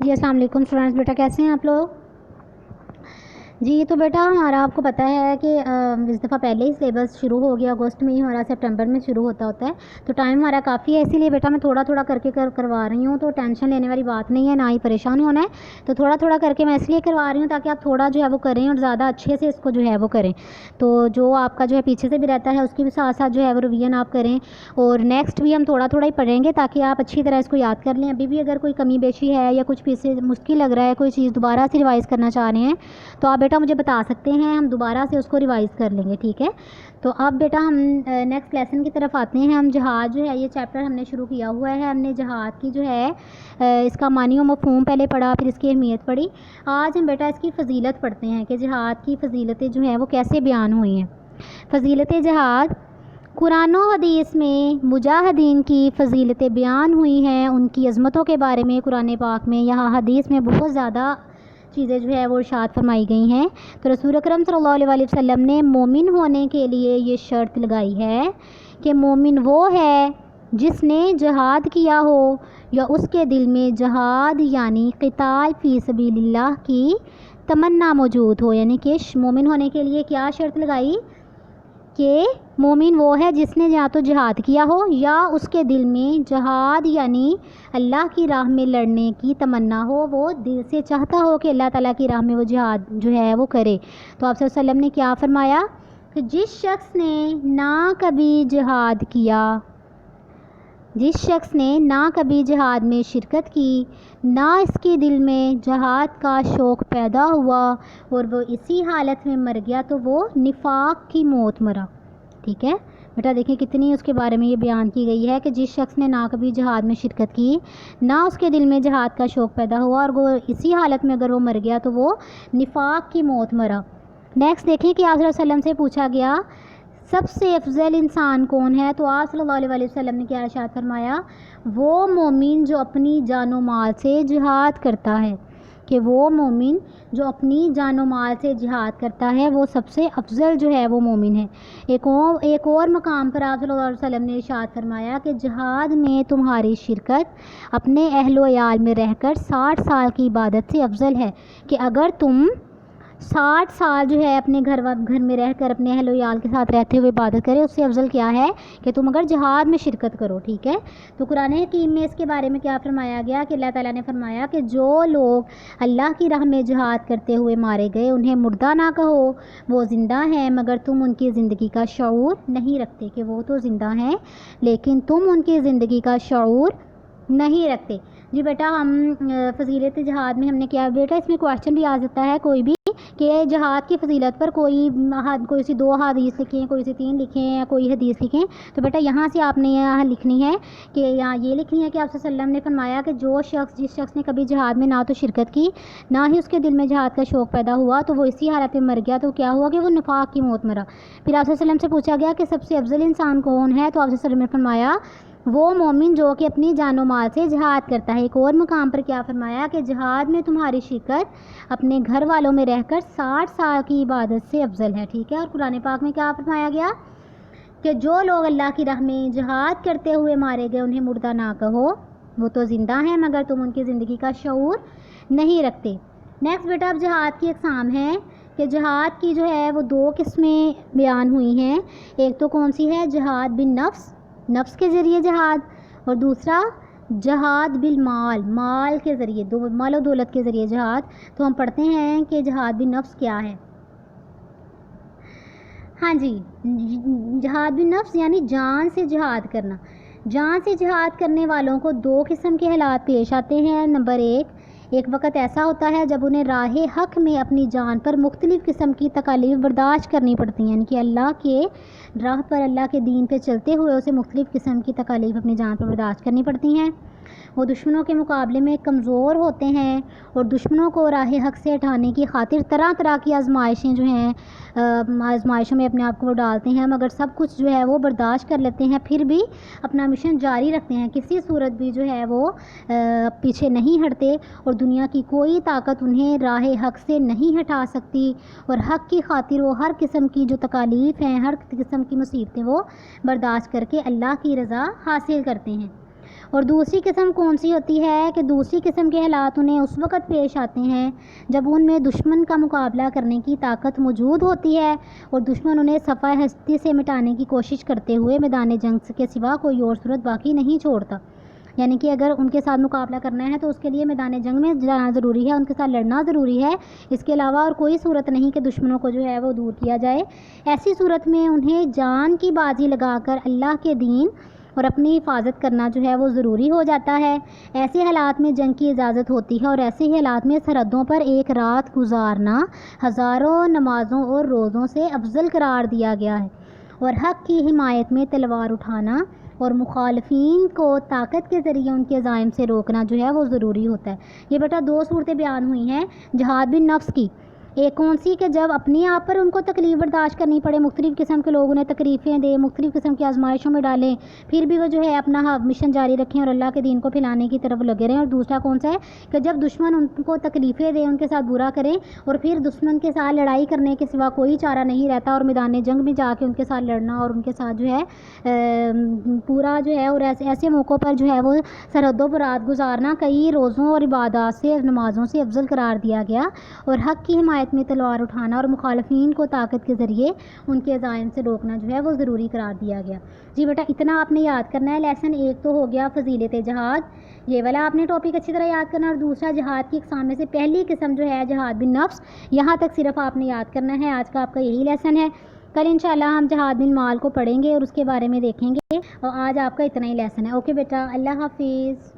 جی السلام علیکم اسٹوڈنٹس، بیٹا کیسے ہیں آپ لوگ؟ جی تو بیٹا ہمارا آپ کو پتہ ہے کہ اس دفعہ پہلے ہی سلیبس شروع ہو گیا، اگست میں ہی ہمارا سپٹمبر میں شروع ہوتا ہے، تو ٹائم ہمارا کافی ہے، اسی لیے بیٹا میں تھوڑا تھوڑا کر کے کروا رہی ہوں، تو ٹینشن لینے والی بات نہیں ہے، نہ ہی پریشان ہونا ہے، تو تھوڑا تھوڑا کر کے میں اس لیے کروا رہی ہوں تاکہ آپ تھوڑا جو ہے وہ کریں اور زیادہ اچھے سے اس کو جو ہے وہ کریں، تو جو آپ کا جو ہے پیچھے سے بھی رہتا ہے اس کی بھی ساتھ ساتھ جو ہے وہ ریویژن آپ کریں، اور نیکسٹ بھی ہم تھوڑا تھوڑا ہی پڑھیں گے تاکہ آپ اچھی طرح اس کو یاد کر لیں۔ ابھی بھی اگر کوئی کمی بیشی ہے یا کچھ پیچھے مشکل لگ رہا ہے، کوئی چیز دوبارہ سے ریوائز کرنا چاہ رہے ہیں تو آپ بیٹا مجھے بتا سکتے ہیں، ہم دوبارہ سے اس کو ریوائز کر لیں گے، ٹھیک ہے؟ تو اب بیٹا ہم نیکسٹ لیسن کی طرف آتے ہیں۔ ہم جہاد جو ہے یہ چیپٹر ہم نے شروع کیا ہوا ہے، ہم نے جہاد کی جو ہے اس کا معنی و مفہوم پہلے پڑھا، پھر اس کی اہمیت پڑھی۔ آج ہم بیٹا اس کی فضیلت پڑھتے ہیں کہ جہاد کی فضیلتیں جو ہیں وہ کیسے بیان ہوئی ہیں۔ فضیلت جہاد، قرآن و حدیث میں مجاہدین کی فضیلتیں بیان ہوئی ہیں، ان کی عظمتوں کے بارے میں قرآن پاک میں یہاں حدیث میں بہت زیادہ چیزیں جو ہے وہ ارشاد فرمائی گئی ہیں۔ تو رسول اکرم صلی اللہ علیہ وسلم نے مومن ہونے کے لیے یہ شرط لگائی ہے کہ مومن وہ ہے جس نے جہاد کیا ہو یا اس کے دل میں جہاد یعنی قتال فی سبیل اللہ کی تمنا موجود ہو، یعنی کہ مومن ہونے کے لیے کیا شرط لگائی کہ مومن وہ ہے جس نے یا تو جہاد کیا ہو یا اس کے دل میں جہاد یعنی اللہ کی راہ میں لڑنے کی تمنا ہو، وہ دل سے چاہتا ہو کہ اللہ تعالیٰ کی راہ میں وہ جہاد جو ہے وہ کرے۔ تو آپ صلی اللہ علیہ وسلم نے کیا فرمایا کہ جس شخص نے نہ کبھی جہاد کیا، جس شخص نے نہ کبھی جہاد میں شرکت کی، نہ اس کے دل میں جہاد کا شوق پیدا ہوا اور وہ اسی حالت میں مر گیا تو وہ نفاق کی موت مرا، ٹھیک ہے بیٹا؟ دیکھیں کتنی اس کے بارے میں یہ بیان کی گئی ہے کہ جس شخص نے نہ کبھی جہاد میں شرکت کی، نہ اس کے دل میں جہاد کا شوق پیدا ہوا اور وہ اسی حالت میں اگر وہ مر گیا تو وہ نفاق کی موت مرا۔ نیکسٹ دیکھیں کہ آپ صلی اللہ علیہ وسلم سے پوچھا گیا سب سے افضل انسان کون ہے، تو آپ صلی اللہ علیہ وسلم نے کیا ارشاد فرمایا؟ وہ مومن جو اپنی جان و مال سے جہاد کرتا ہے، کہ وہ مومن جو اپنی جان و مال سے جہاد کرتا ہے وہ سب سے افضل جو ہے وہ مومن ہے۔ ایک اور مقام پر آپ صلی اللہ علیہ وسلم نے ارشاد فرمایا کہ جہاد میں تمہاری شرکت اپنے اہل و عیال میں رہ کر 60 سال کی عبادت سے افضل ہے، کہ اگر تم 60 سال جو ہے اپنے گھر میں رہ کر اپنے اہل و عیال کے ساتھ رہتے ہوئے عبادت کرے، اس سے افضل کیا ہے کہ تم اگر جہاد میں شرکت کرو، ٹھیک ہے؟ تو قرآن حکیم میں اس کے بارے میں کیا فرمایا گیا کہ اللہ تعالیٰ نے فرمایا کہ جو لوگ اللہ کی راہ میں جہاد کرتے ہوئے مارے گئے انہیں مردہ نہ کہو، وہ زندہ ہیں مگر تم ان کی زندگی کا شعور نہیں رکھتے، کہ وہ تو زندہ ہیں لیکن تم ان کی زندگی کا شعور نہیں رکھتے۔ جی بیٹا ہم فضیلت جہاد میں ہم نے کیا بیٹا، اس میں کویشچن بھی آ سکتا ہے کوئی بھی کہ جہاد کی فضیلت پر کوئی سی 2 حدیث لکھیں، کوئی سی 3 لکھیں یا کوئی حدیث لکھیں، تو بیٹا یہاں سے آپ نے یہاں لکھنی ہے کہ یہاں یہ لکھنی ہے کہ آپ صلی اللہ علیہ وسلم نے فرمایا کہ جس شخص نے کبھی جہاد میں نہ تو شرکت کی، نہ ہی اس کے دل میں جہاد کا شوق پیدا ہوا تو وہ اسی حالت میں مر گیا تو کیا ہوا کہ وہ نفاق کی موت مرا۔ پھر آپ صلی اللہ علیہ وسلم سے پوچھا گیا کہ سب سے افضل انسان کون ہے، تو آپ صلی اللہ علیہ وسلم نے فرمایا وہ مومن جو کہ اپنی جان و مال سے جہاد کرتا ہے۔ ایک اور مقام پر کیا فرمایا کہ جہاد میں تمہاری شرکت اپنے گھر والوں میں رہ کر 60 سال کی عبادت سے افضل ہے، ٹھیک ہے؟ اور قرآن پاک میں کیا فرمایا گیا کہ جو لوگ اللہ کی راہ میں جہاد کرتے ہوئے مارے گئے انہیں مردہ نہ کہو، وہ تو زندہ ہیں مگر تم ان کی زندگی کا شعور نہیں رکھتے۔ نیکسٹ بیٹا اب جہاد کی اقسام ہیں کہ جہاد کی جو ہے وہ 2 قسمیں بیان ہوئی ہیں، ایک تو کون سی ہے؟ جہاد بن نفس کے ذریعے جہاد، اور دوسرا جہاد بالمال، مال کے ذریعے، مال و دولت کے ذریعے جہاد۔ تو ہم پڑھتے ہیں کہ جہاد بن نفس کیا ہے۔ ہاں جی، جہاد بن نفس یعنی جان سے جہاد کرنا۔ جان سے جہاد کرنے والوں کو 2 قسم کے حالات پیش آتے ہیں۔ نمبر 1، ایک وقت ایسا ہوتا ہے جب انہیں راہ حق میں اپنی جان پر مختلف قسم کی تکالیف برداشت کرنی پڑتی ہیں، یعنی کہ اللہ کے راہ پر، اللہ کے دین پہ چلتے ہوئے اسے مختلف قسم کی تکالیف اپنی جان پر برداشت کرنی پڑتی ہیں۔ وہ دشمنوں کے مقابلے میں کمزور ہوتے ہیں اور دشمنوں کو راہ حق سے ہٹانے کی خاطر طرح طرح کی آزمائشیں جو ہیں آزمائشوں میں اپنے آپ کو وہ ڈالتے ہیں، مگر سب کچھ جو ہے وہ برداشت کر لیتے ہیں، پھر بھی اپنا مشن جاری رکھتے ہیں، کسی صورت بھی جو ہے وہ پیچھے نہیں ہٹتے، اور دنیا کی کوئی طاقت انہیں راہ حق سے نہیں ہٹا سکتی، اور حق کی خاطر وہ ہر قسم کی جو تکالیف ہیں، ہر قسم کی مصیبتیں وہ برداشت کر کے اللہ کی رضا حاصل کرتے ہیں۔ اور دوسری قسم کون سی ہوتی ہے کہ دوسری قسم کے حالات انہیں اس وقت پیش آتے ہیں جب ان میں دشمن کا مقابلہ کرنے کی طاقت موجود ہوتی ہے اور دشمن انہیں صفحہ ہستی سے مٹانے کی کوشش کرتے ہوئے میدان جنگ کے سوا کوئی اور صورت باقی نہیں چھوڑتا. یعنی کہ اگر ان کے ساتھ مقابلہ کرنا ہے تو اس کے لیے میدان جنگ میں جانا ضروری ہے، ان کے ساتھ لڑنا ضروری ہے. اس کے علاوہ اور کوئی صورت نہیں کہ دشمنوں کو جو ہے وہ دور کیا جائے. ایسی صورت میں انہیں جان کی بازی لگا کر اللہ کے دین اور اپنی حفاظت کرنا جو ہے وہ ضروری ہو جاتا ہے. ایسے حالات میں جنگ کی اجازت ہوتی ہے اور ایسے ہی حالات میں سرحدوں پر ایک رات گزارنا ہزاروں نمازوں اور روزوں سے افضل قرار دیا گیا ہے. اور حق کی حمایت میں تلوار اٹھانا اور مخالفین کو طاقت کے ذریعے ان کے عزائم سے روکنا جو ہے وہ ضروری ہوتا ہے. یہ بیٹا 2 صورتیں بیان ہوئی ہیں جہاد بن نفس کی. ایک کون سی کہ جب اپنے آپ پر ان کو تکلیف برداشت کرنی پڑے، مختلف قسم کے لوگ انہیں تکلیفیں دیں، مختلف قسم کی آزمائشوں میں ڈالیں، پھر بھی وہ جو ہے اپنا مشن جاری رکھیں اور اللہ کے دین کو پھیلانے کی طرف لگے رہیں. اور دوسرا کون سا ہے کہ جب دشمن ان کو تکلیفیں دیں، ان کے ساتھ برا کریں اور پھر دشمن کے ساتھ لڑائی کرنے کے سوا کوئی چارہ نہیں رہتا اور میدان جنگ میں جا کے ان کے ساتھ لڑنا اور ان کے ساتھ جو ہے پورا جو ہے اور ایسے موقعوں پر جو ہے وہ سرحدوں پر رات گزارنا کئی روزوں اور عبادات سے نمازوں سے افضل قرار دیا گیا. اور حق کی حمایت میں تلوار اٹھانا اور مخالفین کو طاقت کے ذریعے ان کے عزائم سے روکنا جو ہے وہ ضروری قرار دیا گیا. جی بیٹا اتنا آپ نے یاد کرنا ہے. لیسن 1 تو ہو گیا فضیلت جہاد، یہ والا آپ نے ٹاپک اچھی طرح یاد کرنا. اور دوسرا جہاد کی اقسام میں سے پہلی قسم جو ہے جہاد بن نفس، یہاں تک صرف آپ نے یاد کرنا ہے. آج کا آپ کا یہی لیسن ہے. کل انشاءاللہ ہم جہاد بن مال کو پڑھیں گے اور اس کے بارے میں دیکھیں گے. اور آج آپ کا اتنا ہی لیسن ہے. اوکے بیٹا، اللہ حافظ.